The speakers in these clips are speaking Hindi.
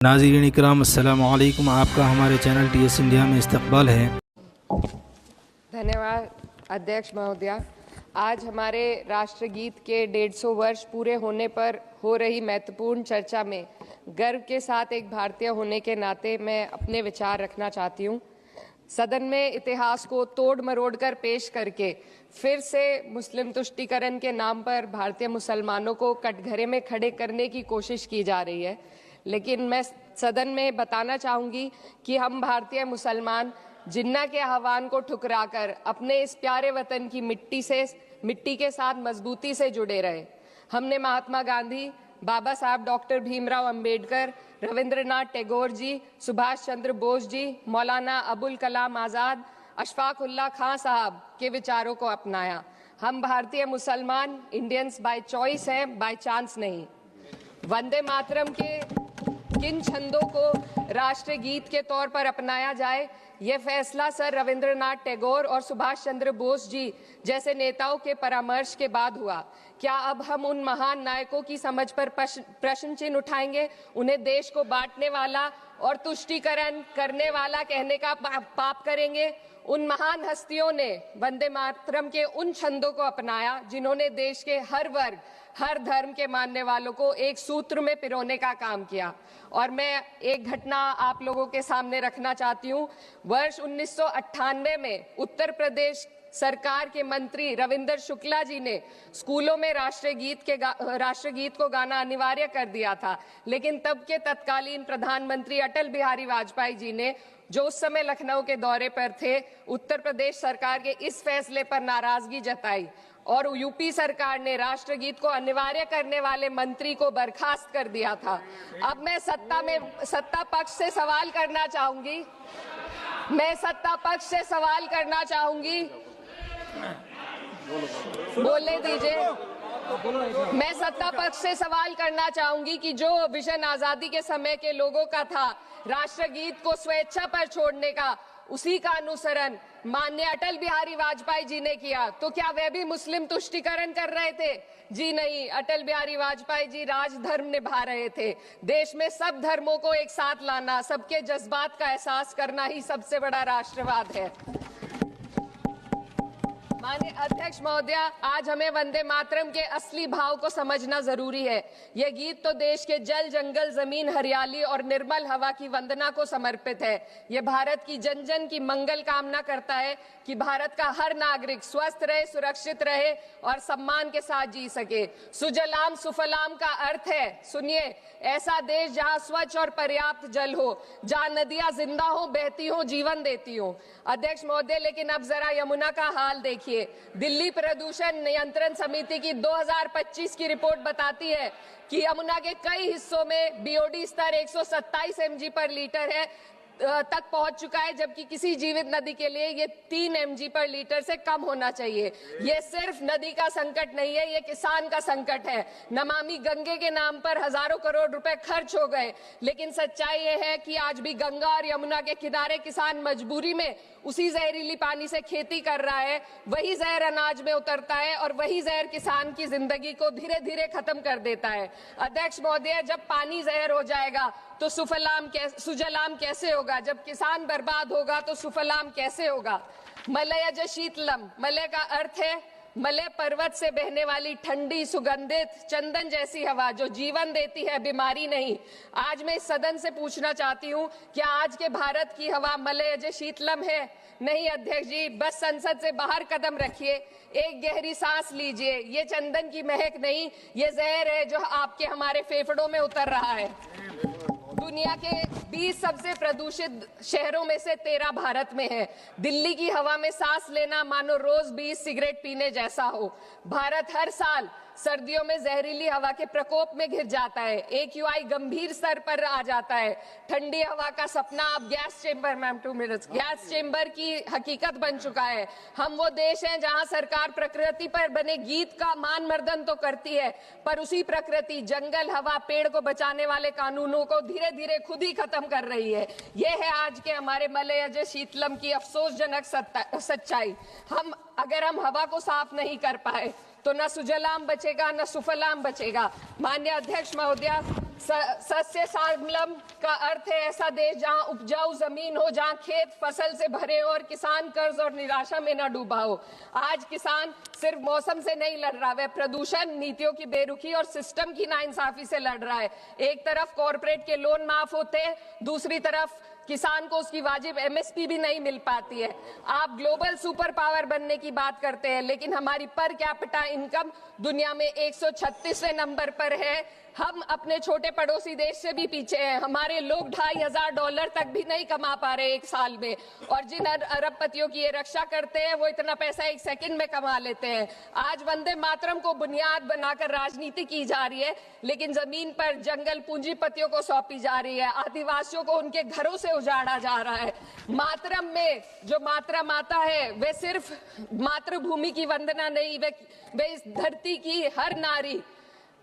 नाज़रीन इकराम अस्सलामु अलैकुम। आपका हमारे चैनल TS इंडिया में इस्तकबाल है। धन्यवाद अध्यक्ष महोदया। आज हमारे राष्ट्रगीत के 150 वर्ष पूरे होने पर हो रही महत्वपूर्ण चर्चा में गर्व के साथ एक भारतीय होने के नाते मैं अपने विचार रखना चाहती हूँ। सदन में इतिहास को तोड़ मरोड़ कर पेश करके फिर से मुस्लिम तुष्टीकरण के नाम पर भारतीय मुसलमानों को कटघरे में खड़े करने की कोशिश की जा रही है। लेकिन मैं सदन में बताना चाहूँगी कि हम भारतीय मुसलमान जिन्ना के आह्वान को ठुकराकर अपने इस प्यारे वतन की मिट्टी के साथ मजबूती से जुड़े रहे। हमने महात्मा गांधी, बाबा साहब डॉक्टर भीमराव अंबेडकर, रविंद्रनाथ टैगोर जी, सुभाष चंद्र बोस जी, मौलाना अबुल कलाम आज़ाद, अशफाक उल्लाह खां साहब के विचारों को अपनाया। हम भारतीय मुसलमान इंडियंस बाय चॉइस हैं, बाय चांस नहीं। वंदे मातरम के किन छंदों को राष्ट्रगीत के तौर पर अपनाया जाए, यह फैसला सर रविंद्रनाथ टैगोर और सुभाष चंद्र बोस जी जैसे नेताओं के परामर्श के बाद हुआ। क्या अब हम उन महान नायकों की समझ पर प्रश्न चिन्ह उठाएंगे? उन्हें देश को बांटने वाला और तुष्टीकरण करने वाला कहने का पाप करेंगे? उन महान हस्तियों ने वंदे मातरम के उन छंदों को अपनाया जिन्होंने देश के हर वर्ग, हर धर्म के मानने वालों को एक सूत्र में पिरोने का काम किया। और मैं एक घटना आप लोगों के सामने रखना चाहती हूँ। वर्ष 1998 में उत्तर प्रदेश सरकार के मंत्री रविंदर शुक्ला जी ने स्कूलों में राष्ट्रगीत को गाना अनिवार्य कर दिया था। लेकिन तब के तत्कालीन प्रधानमंत्री अटल बिहारी वाजपेयी जी ने, जो उस समय लखनऊ के दौरे पर थे, उत्तर प्रदेश सरकार के इस फैसले पर नाराजगी जताई और यूपी सरकार ने राष्ट्रगीत को अनिवार्य करने वाले मंत्री को बर्खास्त कर दिया था। अब मैं सत्ता पक्ष से सवाल करना चाहूंगी। बोलने दीजिए। मैं सत्ता पक्ष से सवाल करना चाहूंगी कि जो विजन आजादी के समय के लोगों का था राष्ट्रगीत को स्वेच्छा पर छोड़ने का, उसी का अनुसरण माननीय अटल बिहारी वाजपेयी जी ने किया, तो क्या वह भी मुस्लिम तुष्टीकरण कर रहे थे? जी नहीं, अटल बिहारी वाजपेयी जी राजधर्म निभा रहे थे। देश में सब धर्मों को एक साथ लाना, सबके जज्बात का एहसास करना ही सबसे बड़ा राष्ट्रवाद है। माननीय अध्यक्ष महोदया, आज हमें वंदे मातरम के असली भाव को समझना जरूरी है। यह गीत तो देश के जल, जंगल, जमीन, हरियाली और निर्मल हवा की वंदना को समर्पित है। यह भारत की जन जन की मंगल कामना करता है कि भारत का हर नागरिक स्वस्थ रहे, सुरक्षित रहे और सम्मान के साथ जी सके। सुजलाम सुफलाम का अर्थ है, सुनिए, ऐसा देश जहां स्वच्छ और पर्याप्त जल हो, जहां नदियां जिंदा हो, बहती हो, जीवन देती हो। अध्यक्ष महोदय, लेकिन अब जरा यमुना का हाल देखिए। दिल्ली प्रदूषण नियंत्रण समिति की 2025 की रिपोर्ट बताती है कि यमुना के कई हिस्सों में BOD स्तर 127 mg पर लीटर है तक पहुंच चुका है, जबकि किसी जीवित नदी के लिए ये 3 mg पर लीटर से कम होना चाहिए। ये सिर्फ नदी का संकट नहीं है, ये किसान का संकट है। नमामि गंगे के नाम पर हजारों करोड़ रुपए खर्च हो गए, लेकिन सच्चाई ये है कि आज भी गंगा और यमुना के किनारे किसान मजबूरी में उसी जहरीली पानी से खेती कर रहा है। वही जहर अनाज में उतरता है और वही जहर किसान की जिंदगी को धीरे धीरे खत्म कर देता है। अध्यक्ष महोदय, जब पानी जहर हो जाएगा तो सुजलाम कैसे होगा? जब किसान बर्बाद होगा तो सुफलाम कैसे होगा? मलयज शीतलम, मलय का अर्थ है मलय पर्वत से बहने वाली ठंडी, सुगंधित, चंदन जैसी हवा जो जीवन देती है, बीमारी नहीं। आज मैं इस सदन से पूछना चाहती हूँ, क्या आज के भारत की हवा मलयज शीतलम है? नहीं अध्यक्ष जी, बस संसद से बाहर कदम रखिए, एक गहरी सांस लीजिए। ये चंदन की महक नहीं, ये जहर है जो आपके हमारे फेफड़ों में उतर रहा है। दुनिया के 20 सबसे प्रदूषित शहरों में से 13 भारत में है। दिल्ली की हवा में सांस लेना मानो रोज 20 सिगरेट पीने जैसा हो। भारत हर साल सर्दियों में जहरीली हवा के प्रकोप में घिर जाता है। AQI गंभीर स्तर पर आ जाता है। ठंडी हवा का सपना अब गैस चेंबर की हकीकत बन चुका है। हम वो देश हैं जहां सरकार प्रकृति पर बने गीत का मान मर्दन तो करती है, पर उसी प्रकृति, जंगल, हवा, पेड़ को बचाने वाले कानूनों को धीरे धीरे खुद ही खत्म कर रही है। ये है आज के हमारे मलयज शीतलम की अफसोसजनक सच्चाई। अगर हम हवा को साफ नहीं कर पाए तो न सुजलाम बचेगा, न सुफलाम बचेगा। माननीय अध्यक्ष महोदया, सस्य श्यामलम का अर्थ है ऐसा देश जहां उपजाऊ जमीन हो, जहां खेत फसल से भरे हो और किसान कर्ज और निराशा में न डूबा हो। आज किसान सिर्फ मौसम से नहीं लड़ रहा, वह प्रदूषण, नीतियों की बेरुखी और सिस्टम की नाइंसाफी से लड़ रहा है। एक तरफ कॉर्पोरेट के लोन माफ होते हैं, दूसरी तरफ किसान को उसकी वाजिब एमएसपी भी नहीं मिल पाती है। आप ग्लोबल सुपर पावर बनने की बात करते हैं, लेकिन हमारी पर कैपिटा इनकम दुनिया में 136वें नंबर पर है। हम अपने छोटे पड़ोसी देश से भी पीछे हैं। हमारे लोग $2,500 तक भी नहीं कमा पा रहे एक साल में, और जिन अरबपतियों की ये रक्षा करते हैं वो इतना पैसा एक सेकंड में कमा लेते हैं। आज वंदे मातरम को बुनियाद बनाकर राजनीति की जा रही है, लेकिन जमीन पर जंगल पूंजीपतियों को सौंपी जा रही है। आदिवासियों को उनके घरों से उजाड़ा जा रहा है। मातरम में जो मातरा माता है वे सिर्फ मातृभूमि की वंदना नहीं, वे इस धरती की हर नारी,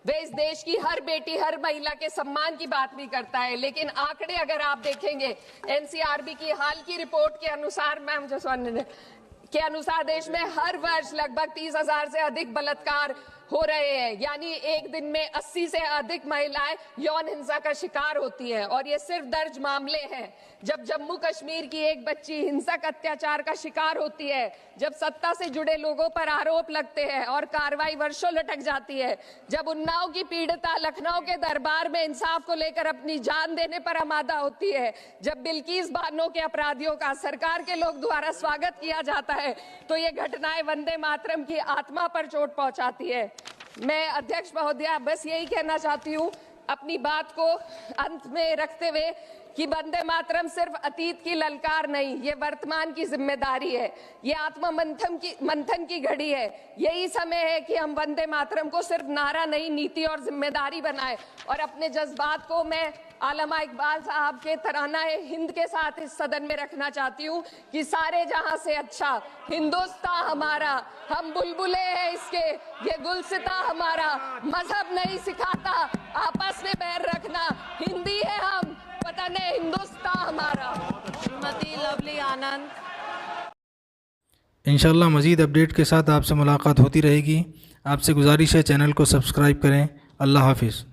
वे इस देश की हर बेटी, हर महिला के सम्मान की बात भी करता है। लेकिन आंकड़े अगर आप देखेंगे, एनसीआरबी की हाल की रिपोर्ट के अनुसार, मैम जसवंत के अनुसार देश में हर वर्ष लगभग 30,000 से अधिक बलात्कार हो रहे हैं। यानी एक दिन में 80 से अधिक महिलाएं यौन हिंसा का शिकार होती हैं, और ये सिर्फ दर्ज मामले हैं। जब जम्मू कश्मीर की एक बच्ची हिंसक अत्याचार का शिकार होती है, जब सत्ता से जुड़े लोगों पर आरोप लगते हैं और कार्रवाई वर्षों लटक जाती है, जब उन्नाव की पीड़िता लखनऊ के दरबार में इंसाफ को लेकर अपनी जान देने पर आमादा होती है, जब बिल्किस बानो के अपराधियों का सरकार के लोग द्वारा स्वागत किया जाता है, तो ये घटनाएं वंदे मातरम की आत्मा पर चोट पहुंचाती है। मैं अध्यक्ष महोदया बस यही कहना चाहती हूँ अपनी बात को अंत में रखते हुए कि वंदे मातरम सिर्फ अतीत की ललकार नहीं, ये वर्तमान की जिम्मेदारी है। ये आत्म मंथन की घड़ी है। यही समय है कि हम वंदे मातरम को सिर्फ नारा नहीं, नीति और जिम्मेदारी बनाए। और अपने जज्बात को मैं आलमा इकबाल साहब के तराना हिंद के साथ इस सदन में रखना चाहती हूँ कि सारे जहां से अच्छा हिंदुस्तान हमारा, हम बुलबुले हैं इसके, ये गुलसिता हमारा, मजहब नहीं सिखाता आपस में बैर रखना, हिंदी है हम, वतन है हिंदुस्तान हमारा। श्रीमती लवली आनंद। इंशाल्लाह मज़ीद अपडेट के साथ आपसे मुलाकात होती रहेगी। आपसे गुजारिश है चैनल को सब्सक्राइब करें। अल्लाह हाफिज़।